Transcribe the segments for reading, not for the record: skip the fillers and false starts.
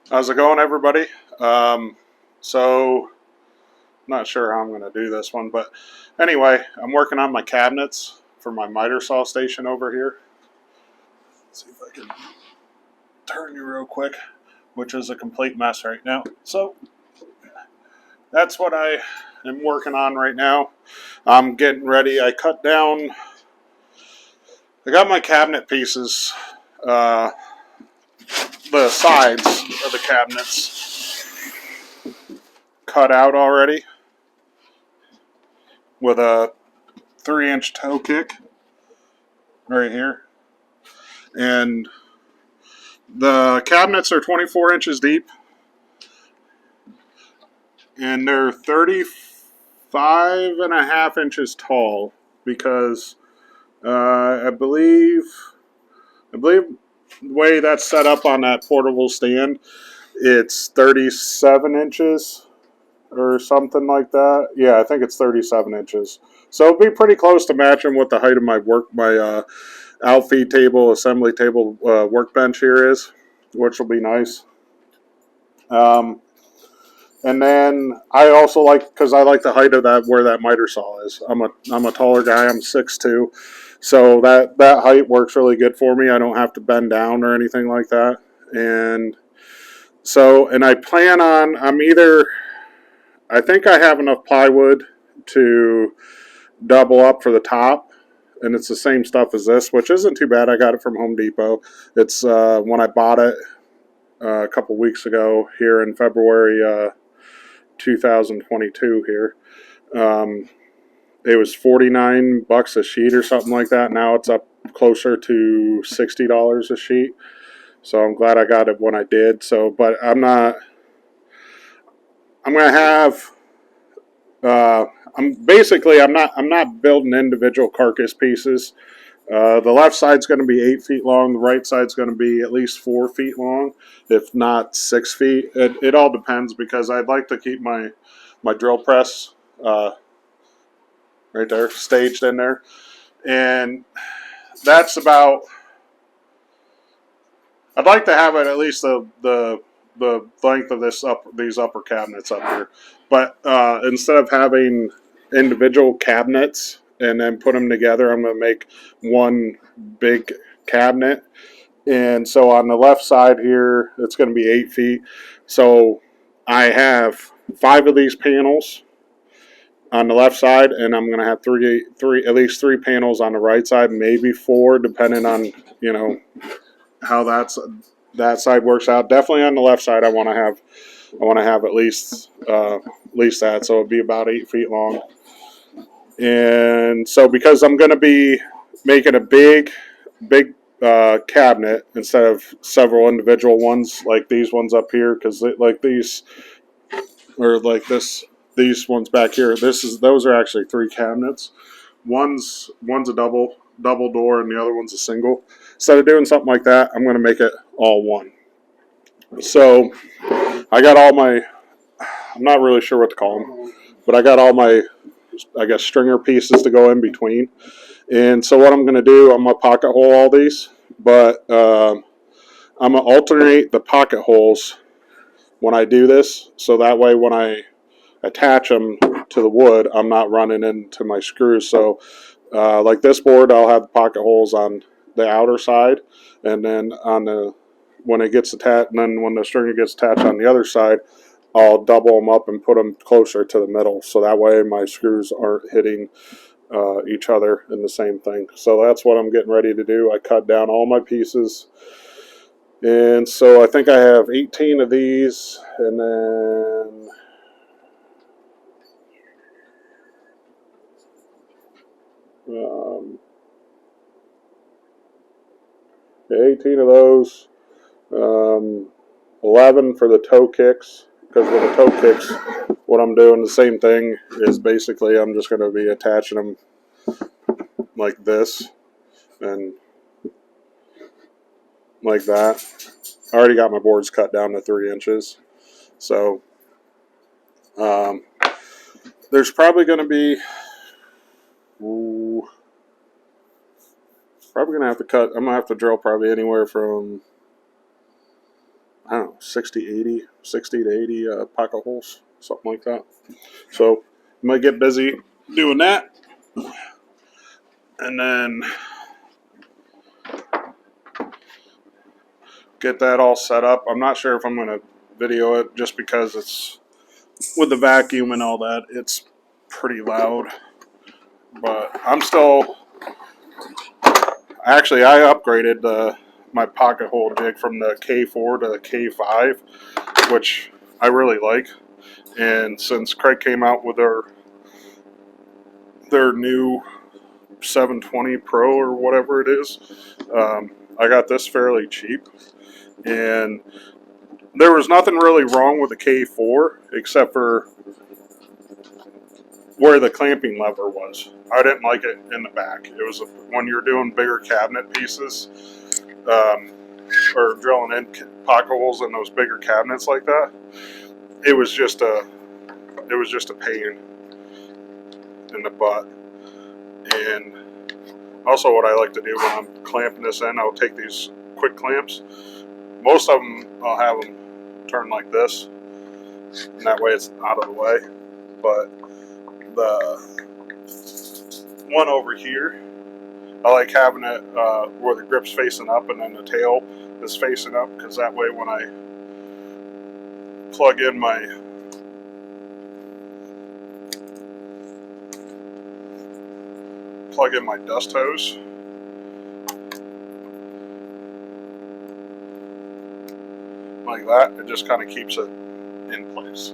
How's it going, everybody? So, not sure how I'm going to do this one, but anyway, I'm working on my cabinets for my miter saw station over here. Let's see if I can turn you real quick, which is a complete mess right now. So, that's what I am working on right now. I'm getting ready. I got my cabinet pieces, the sides of the cabinets cut out already with a 3-inch toe kick right here. And the cabinets are 24 inches deep, and they're 35.5 inches tall because I believe the way that's set up on that portable stand, it's 37 inches or something like that. Yeah, I think it's 37 inches. So it'll be pretty close to matching what the height of my outfeed table, assembly table, workbench here is, which will be nice. And then I also like, because I like the height of that where that miter saw is. I'm a taller guy. I'm 6'2", so that height works really good for me. I don't have to bend down or anything like that. And so, and I plan on, I think I have enough plywood to double up for the top, and it's the same stuff as this, which isn't too bad. I got it from Home Depot. It's when I bought it a couple weeks ago here in February 2022 here. It was $49 a sheet or something like that. Now it's up closer to $60 a sheet. So I'm glad I got it when I did. So, but I'm gonna have. I'm not building individual carcass pieces. The left side's going to be 8 feet long. The right side's going to be at least 4 feet long, if not 6 feet. It all depends because I'd like to keep my drill press right there staged in there, and that's about. I'd like to have it at least the length of these upper cabinets up here, but instead of having individual cabinets and then put them together, I'm going to make one big cabinet. And so on the left side here, it's going to be 8 feet. So I have 5 of these panels on the left side, and I'm going to have at least three panels on the right side, maybe 4, depending on how that side works out. Definitely on the left side, I want to have at least that, so it'd be about 8 feet long. And so because I'm going to be making a big cabinet instead of several individual ones like these ones up here, because like these or like these ones back here, those are actually 3 cabinets. One's a double door, and the other one's a single. Instead of doing something like that, I'm going to make it all one. So I got all my, I'm not really sure what to call them, but I got all my, I guess, stringer pieces to go in between. And so what I'm going to do, I'm going to pocket hole all these, but I'm going to alternate the pocket holes when I do this, so that way when I attach them to the wood, I'm not running into my screws. So like this board, I'll have the pocket holes on the outer side, and then when it gets attached, and then when the stringer gets attached on the other side, I'll double them up and put them closer to the middle, so that way my screws aren't hitting each other in the same thing. So that's what I'm getting ready to do. I cut down all my pieces, and so I think I have 18 of these, and then 18 of those, 11 for the toe kicks, because with the toe kicks, what I'm doing, the same thing, is basically I'm just going to be attaching them like this and like that. I already got my boards cut down to 3 inches, so there's probably going to be probably going to have to cut. I'm going to have to drill probably anywhere from, I don't know, 60 to 80 pocket holes, something like that. So you might get busy doing that, and then get that all set up. I'm not sure if I'm going to video it just because it's with the vacuum and all that. It's pretty loud, but I'm still. Actually, I upgraded my pocket hole jig from the K4 to the K5, which I really like. And since Craig came out with their new 720 Pro or whatever it is, I got this fairly cheap. And there was nothing really wrong with the K4 except for where the clamping lever was. I didn't like it in the back. It was when you're doing bigger cabinet pieces, or drilling in pocket holes in those bigger cabinets like that. It was just a pain in the butt. And also, what I like to do when I'm clamping this in, I'll take these quick clamps. Most of them, I'll have them turn like this, and that way it's out of the way. But the one over here, I like having it where the grip's facing up and then the tail is facing up, because that way when I plug in my dust hose, like that, it just kind of keeps it in place.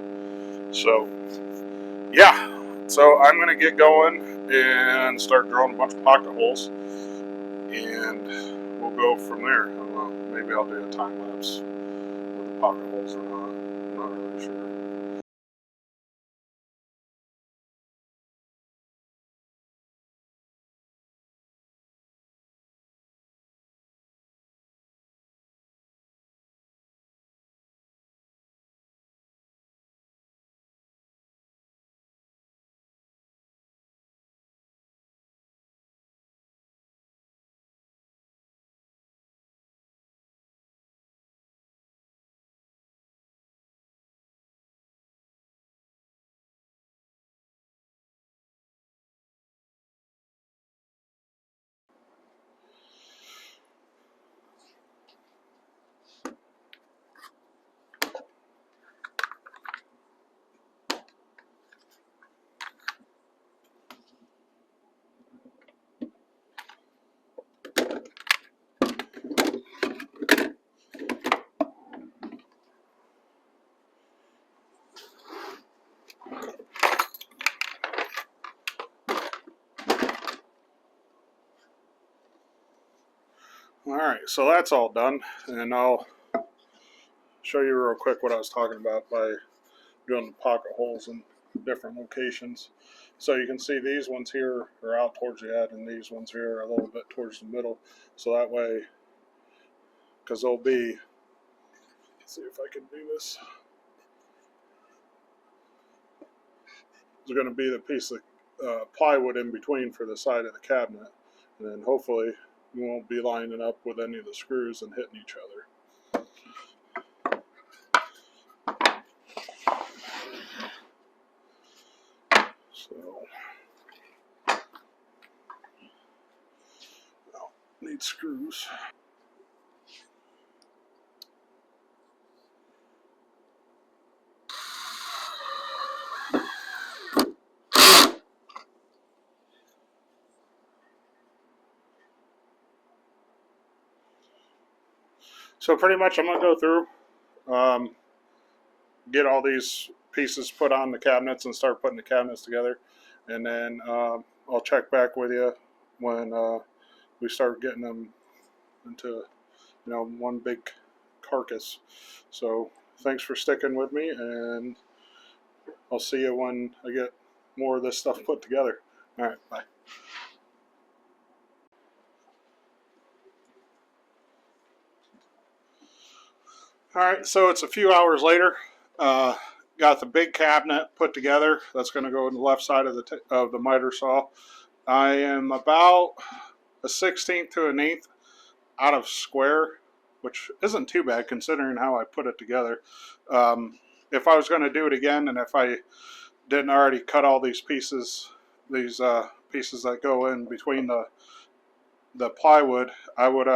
So yeah, so I'm gonna get going and start drilling a bunch of pocket holes, and we'll go from there. I don't know, maybe I'll do a time lapse with the pocket holes or not. I'm not really sure. Alright, so that's all done, and I'll show you real quick what I was talking about by drilling the pocket holes in different locations. So you can see these ones here are out towards the edge, and these ones here are a little bit towards the middle. So that way, because there'll be, let's see if I can do this. There's going to be the piece of plywood in between for the side of the cabinet, and then hopefully we won't be lining up with any of the screws and hitting each other. So, I'll need screws. So pretty much I'm going to go through, get all these pieces put on the cabinets and start putting the cabinets together. And then I'll check back with you when we start getting them into, one big carcass. So thanks for sticking with me, and I'll see you when I get more of this stuff put together. All right, bye. All right, so it's a few hours later. Got the big cabinet put together. That's going to go in the left side of the miter saw. I am about a 16th to an eighth out of square which isn't too bad considering how I put it together. If I was going to do it again, and if I didn't already cut all these pieces that go in between the plywood, I would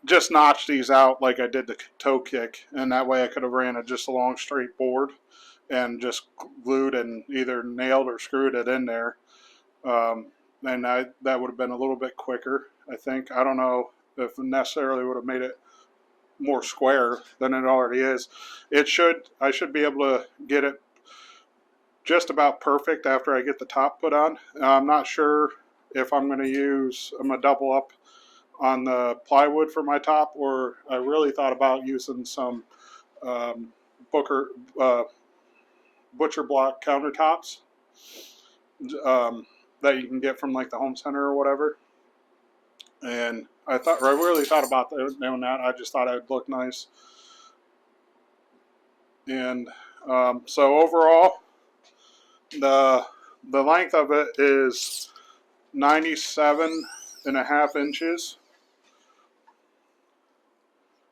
just notch these out like I did the toe kick, and that way I could have ran just a long straight board and just glued and either nailed or screwed it in there. And that would have been a little bit quicker, I think. I don't know if it necessarily would have made it more square than it already is. I should be able to get it just about perfect after I get the top put on. I'm not sure if I'm going to double up on the plywood for my top, or I really thought about using some Booker butcher block countertops that you can get from like the home center or whatever. And I really thought about doing that. I just thought it would look nice. And so overall, the length of it is 97.5 inches.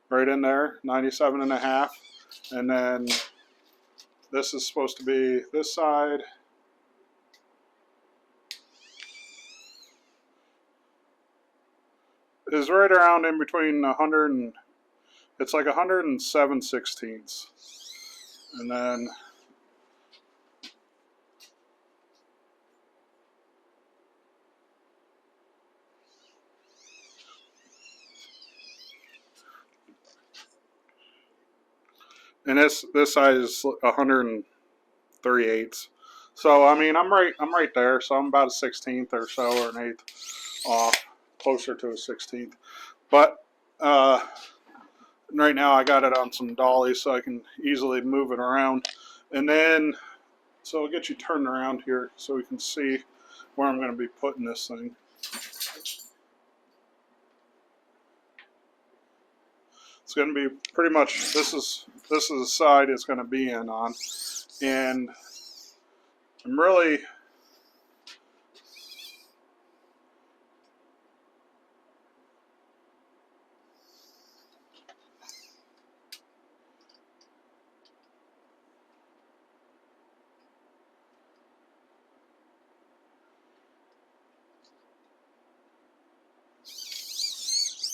Right in there, 97.5. And then this is supposed to be this side. Is right around in between 100 and it's like 107/16. And then this side is 103/8. So I mean I'm right there. So I'm about a 16th or so, or an eighth off, closer to a 16th. But right now I got it on some dollies so I can easily move it around. And then so I'll get you turned around here so we can see where I'm going to be putting this thing. It's going to be pretty much this is the side it's going to be in on, and I'm really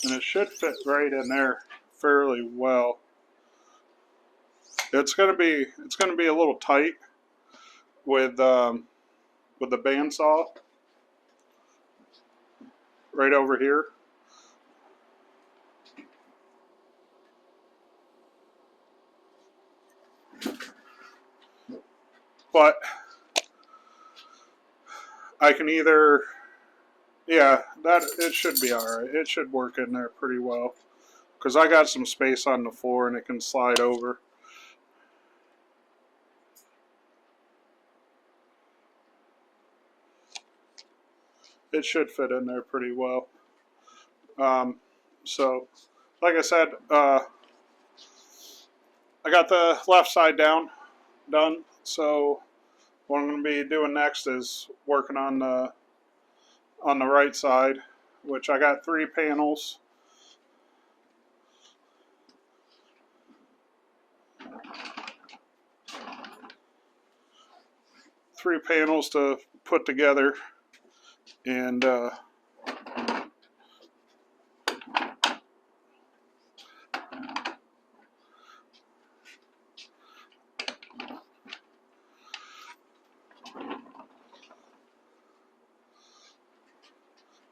and it should fit right in there fairly well. It's going to be a little tight with the bandsaw right over here. But I can either, yeah, that it should be all right. It should work in there pretty well because I got some space on the floor and it can slide over. It should fit in there pretty well. So, like I said, I got the left side done. So what I'm going to be doing next is working on the right side, which I got 3 panels. Three panels to put together, and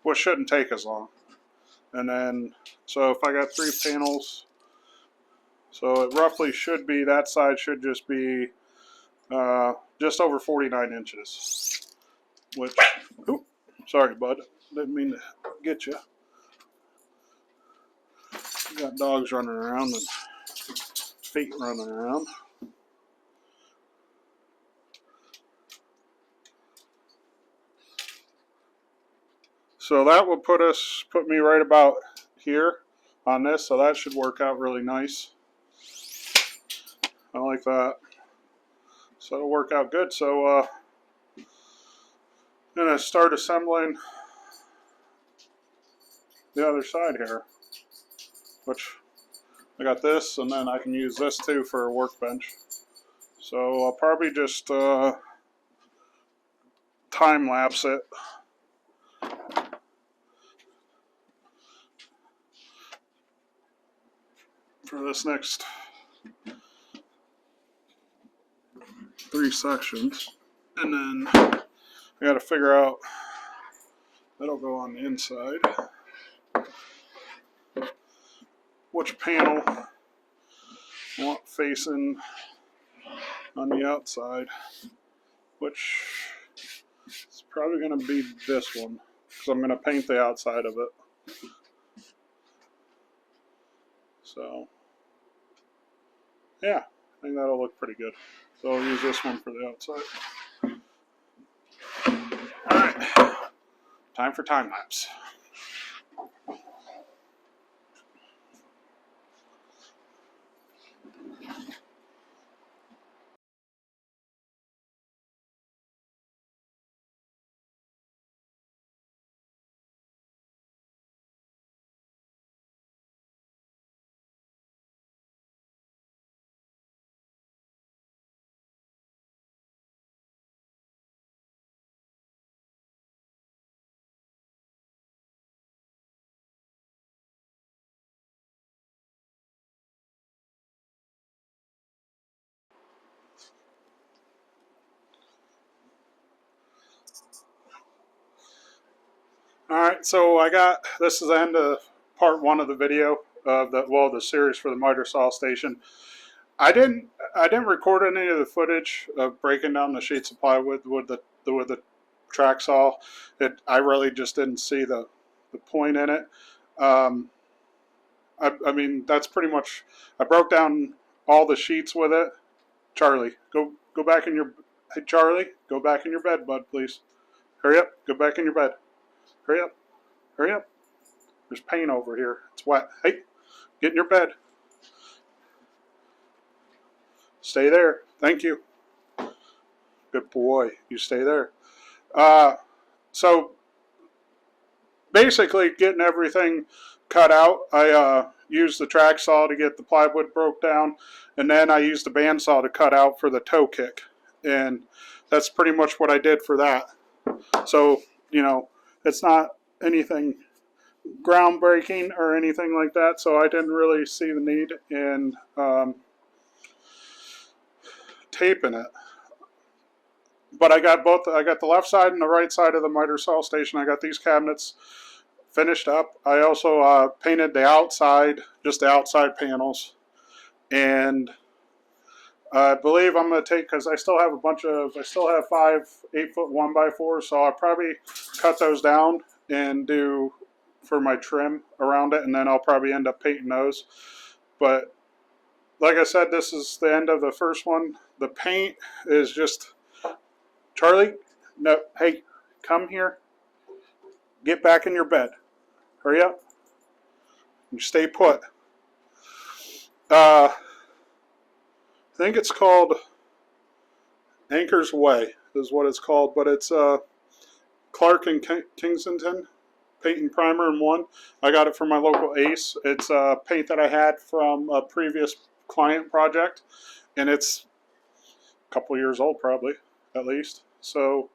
which shouldn't take as long. And then, so if I got 3 panels, so it roughly should be, that side should just be just over 49 inches. Which, oops, sorry, bud, didn't mean to get you. Got dogs running around and feet running around. So that will put me right about here on this, so that should work out really nice. I like that. So it'll work out good. So I'm gonna start assembling the other side here. which I got this, and then I can use this too for a workbench. So I'll probably just time lapse it. For this next 3 sections. And then I got to figure out, that'll go on the inside, which panel I want facing on the outside, which is probably going to be this one, because I'm going to paint the outside of it. So, yeah, I think that'll look pretty good. So I'll use this one for the outside. Alright, time for time lapse. Alright, so this is the end of part 1 of the video of the series for the miter saw station. I didn't record any of the footage of breaking down the sheets of plywood with the track saw. I really just didn't see the point in it. I mean, that's pretty much, I broke down all the sheets with it. Charlie, go back in your, hey Charlie, go back in your bed, bud, please. Hurry up, go back in your bed. Hurry up, hurry up. There's paint over here. It's wet. Hey, get in your bed. Stay there. Thank you. Good boy. You stay there. So basically getting everything cut out, I used the track saw to get the plywood broke down, and then I used the bandsaw to cut out for the toe kick. And that's pretty much what I did for that. So, you know, it's not anything groundbreaking or anything like that, so I didn't really see the need in taping it. But I got the left side and the right side of the miter saw station. I got these cabinets finished up. I also painted the outside, just the outside panels, and I believe I'm going to take, because I still have 5 8-foot 1x4s, so I'll probably cut those down and do for my trim around it, and then I'll probably end up painting those. But like I said, this is the end of the first one. The paint is just, Charlie, no, hey, come here. Get back in your bed. Hurry up. You stay put. I think it's called Anchor's Way is what it's called, but it's Clark and Kingston paint and primer in one. I got it from my local Ace. It's paint that I had from a previous client project, and it's a couple years old probably, at least. So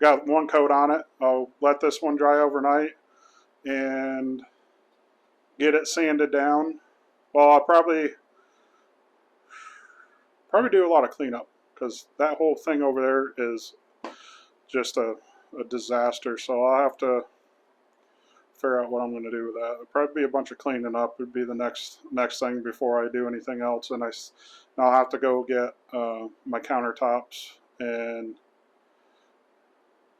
got one coat on it. I'll let this one dry overnight and get it sanded down. Well, I'll probably do a lot of cleanup, because that whole thing over there is just a disaster. So I'll have to figure out what I'm going to do with that. It'll probably be a bunch of cleaning up. It'd be the next thing before I do anything else. And I'll have to go get my countertops and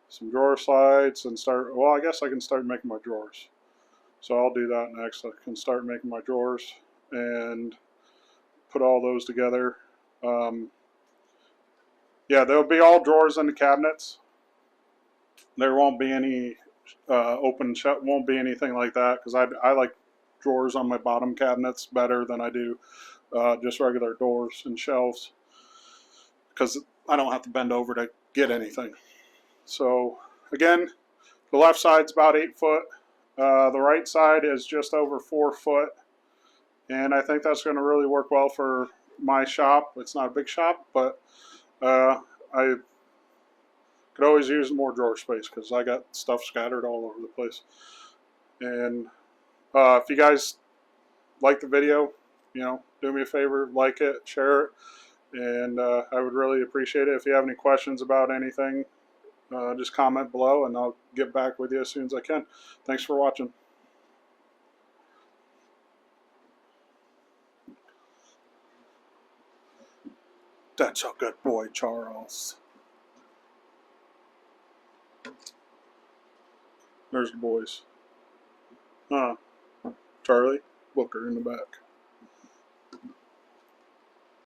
some drawer slides and start. Well, I guess I can start making my drawers. So I'll do that next. I can start making my drawers and put all those together. Yeah, there'll be all drawers in the cabinets. There won't be any open shut. Won't be anything like that, because I like drawers on my bottom cabinets better than I do just regular doors and shelves, because I don't have to bend over to get anything. So again, The left side's about 8 foot. The right side is just over 4 foot. And I think that's going to really work well for my shop. It's not a big shop, but I could always use more drawer space because I got stuff scattered all over the place. And if you guys like the video, do me a favor, like it, share it, and I would really appreciate it. If you have any questions about anything, just comment below, and I'll get back with you as soon as I can. Thanks for watching. That's a good boy, Charles. There's the boys. Charlie, Booker in the back.